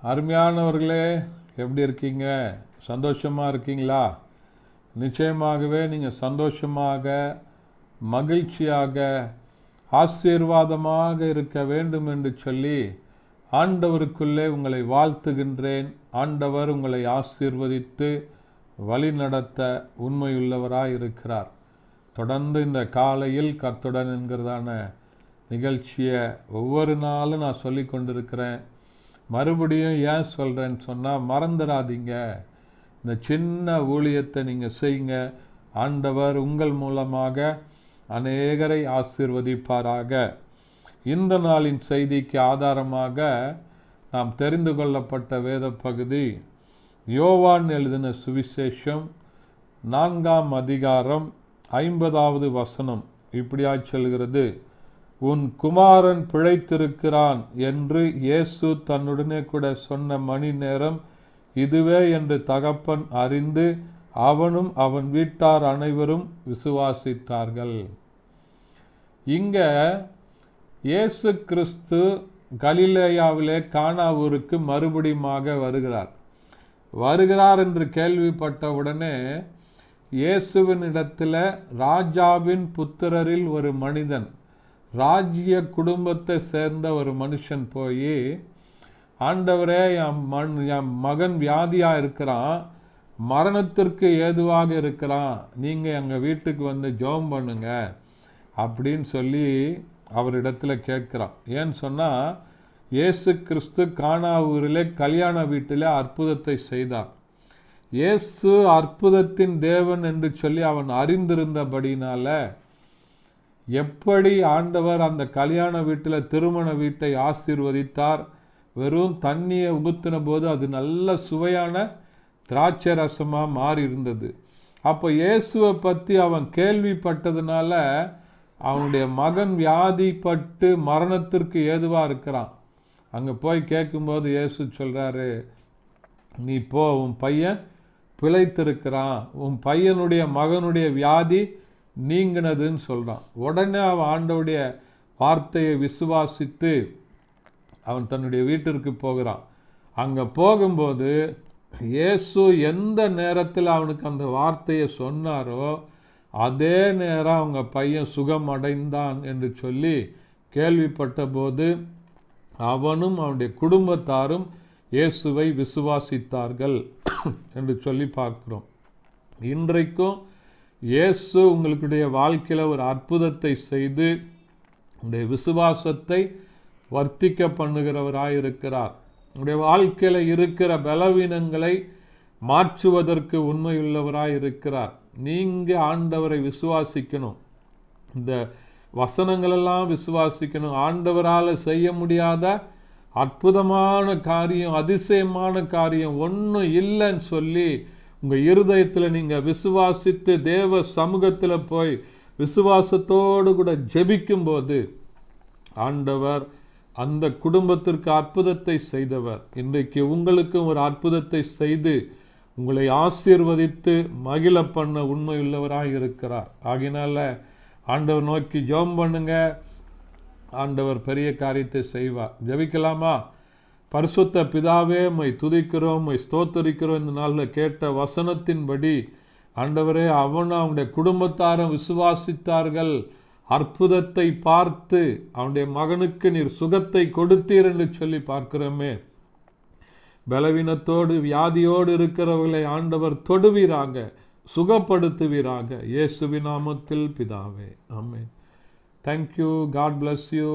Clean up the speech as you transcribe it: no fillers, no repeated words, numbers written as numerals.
அருமையானவர்களே, எப்படி இருக்கீங்க? சந்தோஷமாக இருக்கீங்களா? நிச்சயமாகவே நீங்கள் சந்தோஷமாக, மகிழ்ச்சியாக, ஆசீர்வாதமாக இருக்க வேண்டும் என்று சொல்லி ஆண்டவருக்குள்ளே உங்களை வாழ்த்துகின்றேன். ஆண்டவர் உங்களை ஆசீர்வதித்து வழி நடத்த உண்மையுள்ளவராய் இருக்கிறார். தொடர்ந்து இந்த காலையில் கர்த்தருடன் என்கிறதான நிகழ்ச்சியை ஒவ்வொரு நாளும் நான் சொல்லி கொண்டிருக்கிறேன். மறுபடியும் ஏன் சொல்கிறேன்னு சொன்னால், மறந்துடாதீங்க. இந்த சின்ன ஊழியத்தை நீங்கள் செய்யுங்க. ஆண்டவர் உங்கள் மூலமாக அநேகரை ஆசீர்வதிப்பாராக. இந்த நாளின் செய்திக்கு ஆதாரமாக நாம் தெரிந்து கொள்ளப்பட்ட வேத பகுதி யோவான் எழுதின சுவிசேஷம் 4ஆம் அதிகாரம் 50வது வசனம். இப்படியாய் சொல்கிறது: உன் குமாரன் பிழைத்திருக்கிறான் என்று இயேசு தன்னுடனே கூட சொன்ன மணி நேரம் இதுவே என்று தகப்பன் அறிந்து அவனும் அவன் வீட்டார் அனைவரும் விசுவாசித்தார்கள். இங்க இயேசு கிறிஸ்து கலிலேயாவிலே கானா ஊருக்கு மறுபடியுமாக வருகிறார் என்று கேள்விப்பட்டவுடனே இயேசுவினிடத்தில் ராஜாவின் புத்திரரில் ஒரு மனிதன், ராஜ்ய குடும்பத்தை சேர்ந்த ஒரு மனுஷன் போய், ஆண்டவரே, என் மகன் வியாதியாக இருக்கிறான், மரணத்திற்கு ஏதுவாக இருக்கிறான், நீங்கள் எங்கள் வீட்டுக்கு வந்து ஜெபம் பண்ணுங்க அப்படின்னு சொல்லி அவரிடத்தில் கேட்குறான். ஏன்னு சொன்னால், இயேசு கிறிஸ்து கானா ஊரிலே கல்யாண வீட்டிலே அற்புதத்தை செய்தார். இயேசு அற்புதத்தின் தேவன் என்று சொல்லி அவன் அறிந்திருந்தபடினால, எப்படி ஆண்டவர் அந்த கல்யாண வீட்டில் திருமண வீட்டை ஆசீர்வதித்தார். வெறும் தண்ணியை ஊற்றின போது அது நல்ல சுவையான திராட்சை ரசமாக மாறி இருந்தது. அப்போ இயேசுவை பற்றி அவன் கேள்விப்பட்டதுனால அவனுடைய மகன் வியாதிப்பட்டு மரணத்திற்கு ஏதுவாக இருக்கிறான். அங்கே போய் கேட்கும்போது இயேசு சொல்கிறாரு, நீ போ, உன் பையன் பிழைத்திருக்கிறான், உன் பையனுடைய மகனுடைய வியாதி நீங்கினதுன்னு சொல்கிறான். உடனே அவன் ஆண்டவுடைய வார்த்தையை விசுவாசித்து அவன் தன்னுடைய வீட்டிற்கு போகிறான். அங்கே போகும்போது இயேசு எந்த நேரத்தில் அவனுக்கு அந்த வார்த்தையை சொன்னாரோ அதே நேரம் அவங்க பையன் சுகம் அடைந்தான் என்று சொல்லி கேள்விப்பட்ட போது அவனும் அவனுடைய குடும்பத்தாரும் இயேசுவை விசுவாசித்தார்கள் என்று சொல்லி பார்க்கிறோம். இன்றைக்கும் இயேசு உங்களுடைய வாழ்க்கையில் ஒரு அற்புதத்தை செய்து உங்களுடைய விசுவாசத்தை வர்த்திக்க பண்ணுகிறவராயிருக்கிறார். உங்களுடைய வாழ்க்கையில் இருக்கிற பலவீனங்களை மாற்றுவதற்கு உண்மையுள்ளவராயிருக்கிறார். நீங்கள் ஆண்டவரை விசுவாசிக்கணும், இந்த வசனங்களெல்லாம் விசுவாசிக்கணும். ஆண்டவரால் செய்ய முடியாத அற்புதமான காரியம், அதிசயமான காரியம் ஒன்றும் இல்லைன்னு சொல்லி உங்கள் இருதயத்தில் நீங்கள் விசுவாசித்து தேவ சமூகத்தில் போய் விசுவாசத்தோடு கூட ஜெபிக்கும்போது ஆண்டவர் அந்த குடும்பத்திற்கு அற்புதத்தை செய்தவர். இன்றைக்கு உங்களுக்கும் ஒரு அற்புதத்தை செய்து உங்களை ஆசீர்வதித்து மகிழ பண்ண உண்மையுள்ளவராக இருக்கிறார். ஆகினால ஆண்டவர் நோக்கி ஜெபம் பண்ணுங்க, ஆண்டவர் பெரிய காரியத்தை செய்வார். ஜெபிக்கலாமா? பரிசுத்த பிதாவே, உம்மை துதிக்கிறோம், உம்மை ஸ்தோத்தரிக்கிறோம். இந்த நாளில் கேட்ட வசனத்தின்படி ஆண்டவரே, அவனுடைய குடும்பத்தாரும் விசுவாசித்தார்கள். அற்புதத்தை பார்த்து அவனுடைய மகனுக்கு நீர் சுகத்தை கொடுத்தீர் என்று சொல்லி பார்க்கிறோமே. பலவீனத்தோடு வியாதியோடு இருக்கிறவர்களை ஆண்டவர் தொடுவீராக, சுகப்படுத்துவீராக. இயேசுவின் நாமத்தில் பிதாவே, amen. Thank you. God bless you.